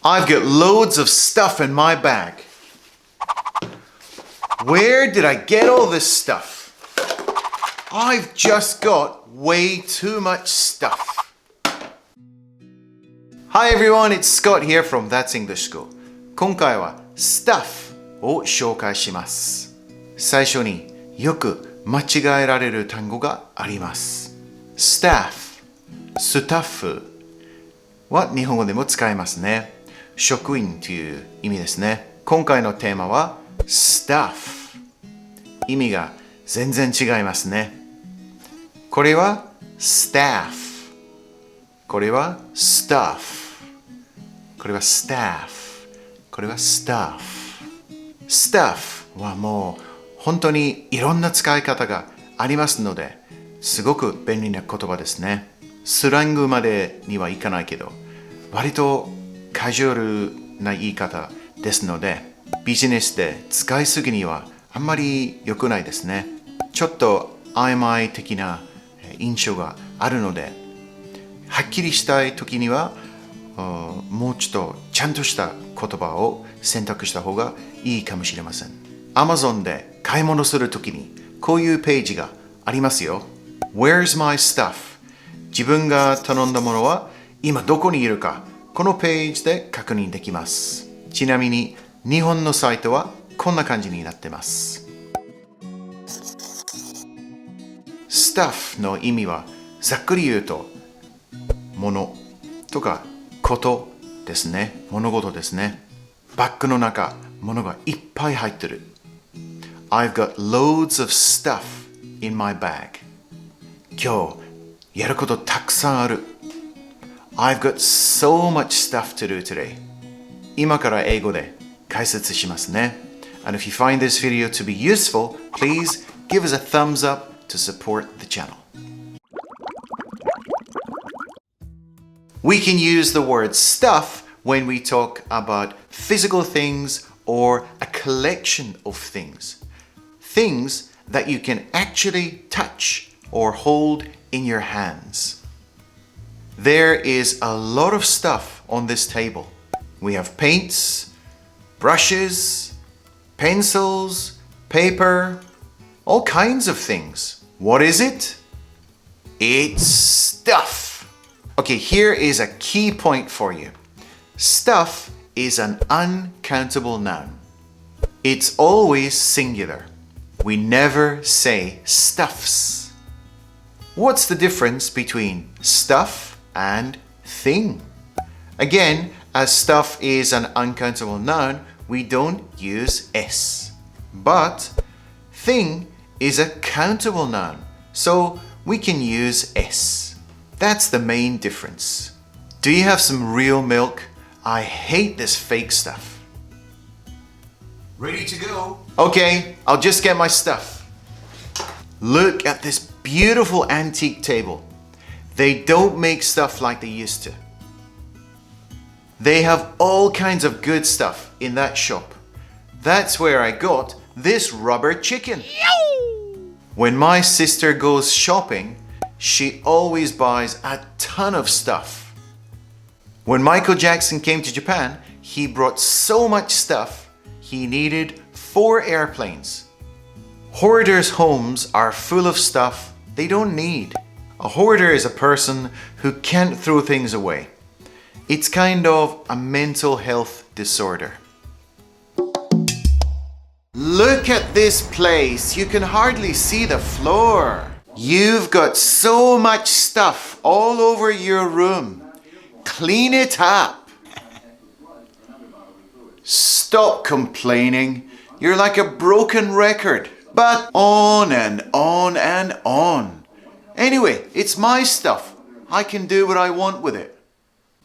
I've got loads of stuff in my bag. Where did I get all this stuff? I've just got way too much stuff. Hi everyone, it's Scott here from That's English School. 今回は STUFF を紹介します。最初によく間違えられる単語があります。STUFF、STUFF は日本語でも使えますね。職員という意味ですね。今回のテーマは STUFF。意味が全然違いますね。これは staff。これは stuff。これは staff。これは stuff。stuff はもう本当にいろんな使い方がありますので、すごく便利な言葉ですね。スラングまでにはいかないけど、割とカジュアルな言い方ですので、ビジネスで使いすぎにはあんまり良くないですね。ちょっと曖昧的な印象があるので、はっきりしたい時にはもうちょっとちゃんとした言葉を選択した方がいいかもしれません。Amazon で買い物するときにこういうページがありますよ。Where's my stuff? 自分が頼んだものは今どこにいるか、このページで確認できます。ちなみに日本のサイトはこんな感じになってます。Stuff の意味はざっくり言うとものとかことですね。物事ですね。バッグの中、物がいっぱい入ってる。I've got loads of stuff in my bag. 今日やることたくさんある。I've got so much stuff to do today. 今から英語で解説しますね。And if you find this video to be useful, please give us a thumbs up to support the channel. We can use the word stuff when we talk about physical things or a collection of things. Things that you can actually touch or hold in your hands. There is a lot of stuff on this table. We have paints, brushes, pencils, paper, all kinds of things. What is it? It's stuff. Okay, here is a key point for you. Stuff is an uncountable noun. It's always singular. We never say stuffs. What's the difference between stuff and thing? Again, as stuff is an uncountable noun, we don't use s. But thing is a countable noun, so we can use s. That's the main difference. Do you have some real milk? I hate this fake stuff. Ready to go? Okay, I'll just get my stuff. Look at this beautiful antique table. They don't make stuff like they used to. They have all kinds of good stuff in that shop. That's where I got this rubber chicken. When my sister goes shopping, she always buys a ton of stuff. When Michael Jackson came to Japan, he brought so much stuff, he needed 4 airplanes. Hoarders' homes are full of stuff they don't need. A hoarder is a person who can't throw things away. It's kind of a mental health disorder. Look at this place. You can hardly see the floor. You've got so much stuff all over your room. Clean it up. Stop complaining. You're like a broken record. But on and on and on. Anyway, it's my stuff. I can do what I want with it.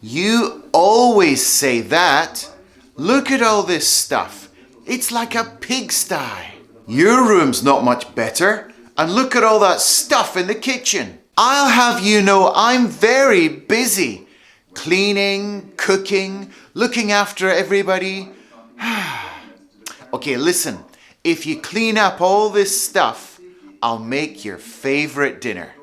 You always say that. Look at all this stuff. It's like a pigsty. Your room's not much better. And look at all that stuff in the kitchen. I'll have you know I'm very busy. Cleaning, cooking, looking after everybody. Okay, listen. If you clean up all this stuff, I'll make your favorite dinner.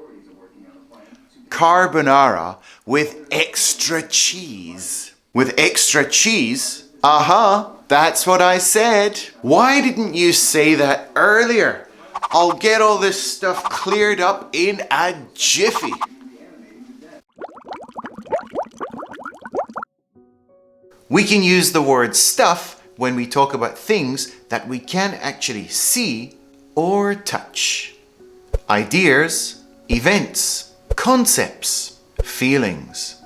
Carbonara with extra cheese. With extra cheese? Uh-huh, that's what I said. Why didn't you say that earlier? I'll get all this stuff cleared up in a jiffy. We can use the word stuff when we talk about things that we can't actually see or touch. Ideas, events, concepts, feelings.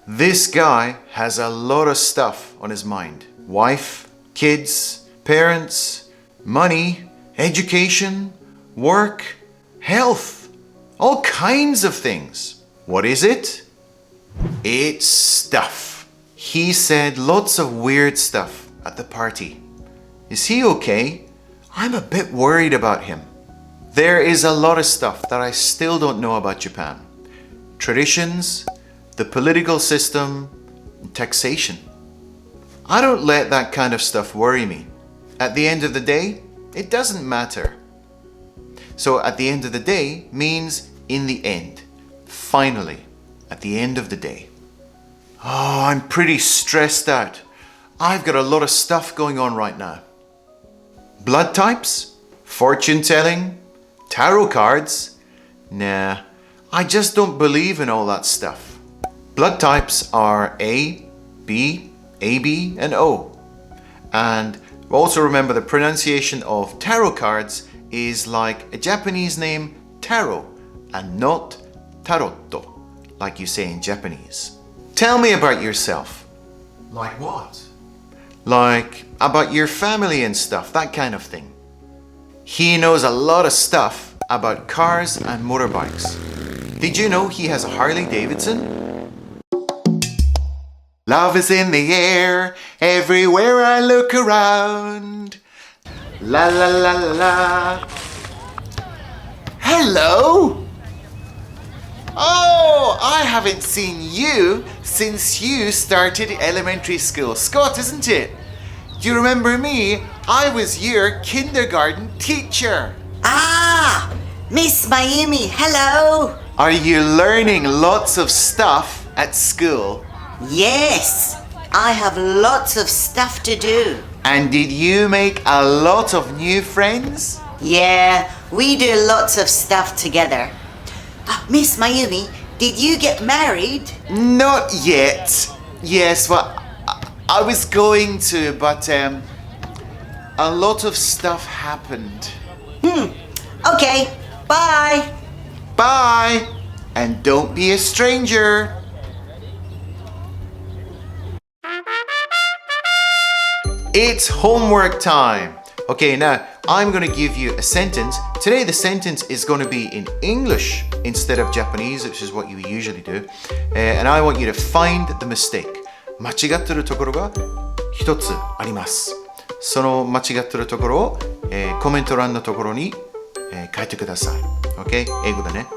This guy has a lot of stuff on his mind. Wife, kids, parents, money, education, work, health, all kinds of things. What is it? It's stuff. He said lots of weird stuff at the party. Is he okay? I'm a bit worried about him. There is a lot of stuff that I still don't know about Japan. Traditions, the political system, and taxation. I don't let that kind of stuff worry me. At the end of the day, it doesn't matter. So at the end of the day means in the end. Finally, at the end of the day. Oh, I'm pretty stressed out. I've got a lot of stuff going on right now. Blood types? Fortune telling? Tarot cards? Nah, I just don't believe in all that stuff. Blood types are A, B, AB, and O. And also remember the pronunciation of tarot cards is like a Japanese name taro and not tarotto, like you say in Japanese. Tell me about yourself. Like what? Like about your family and stuff, that kind of thing. He knows a lot of stuff about cars and motorbikes. Did you know he has a Harley Davidson? Love is in the air, everywhere I look around. La la la la la. Hello? Oh, I haven't seen you since you started elementary school. Scott, isn't it? Do you remember me? I was your kindergarten teacher. Ah, Miss Mayumi, hello. Are you learning lots of stuff at school? Yes, I have lots of stuff to do. And did you make a lot of new friends? Yeah, we do lots of stuff together. Miss Mayumi, did you get married? Not yet. Yes, well, I was going to, but a lot of stuff happened. Okay, bye. Bye! And don't be a stranger. It's homework time. Okay, now I'm going to give you a sentence. Today the sentence is going to be in English instead of Japanese, which is what you usually do. And I want you to find the mistake. 間違ってるところが一つあります。その間違ってるところを、コメント欄のところに、書いてください。Okay? 英語だね。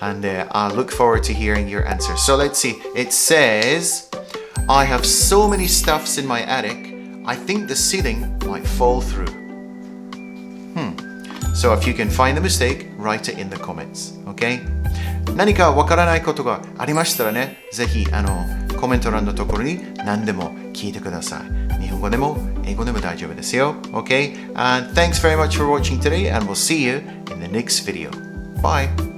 And I'll look forward to hearing your answer. So let's see. It says, I have so many stuffs in my attic, I think the ceiling might fall through. So if you can find the mistake, write it in the comments. Okay? 何かわからないことがありましたらね、ぜひコメント欄のところに何でも聞いてください。日本語でも英語でも大丈夫ですよ。Okay? And thanks very much for watching today, and we'll see you in the next video. Bye!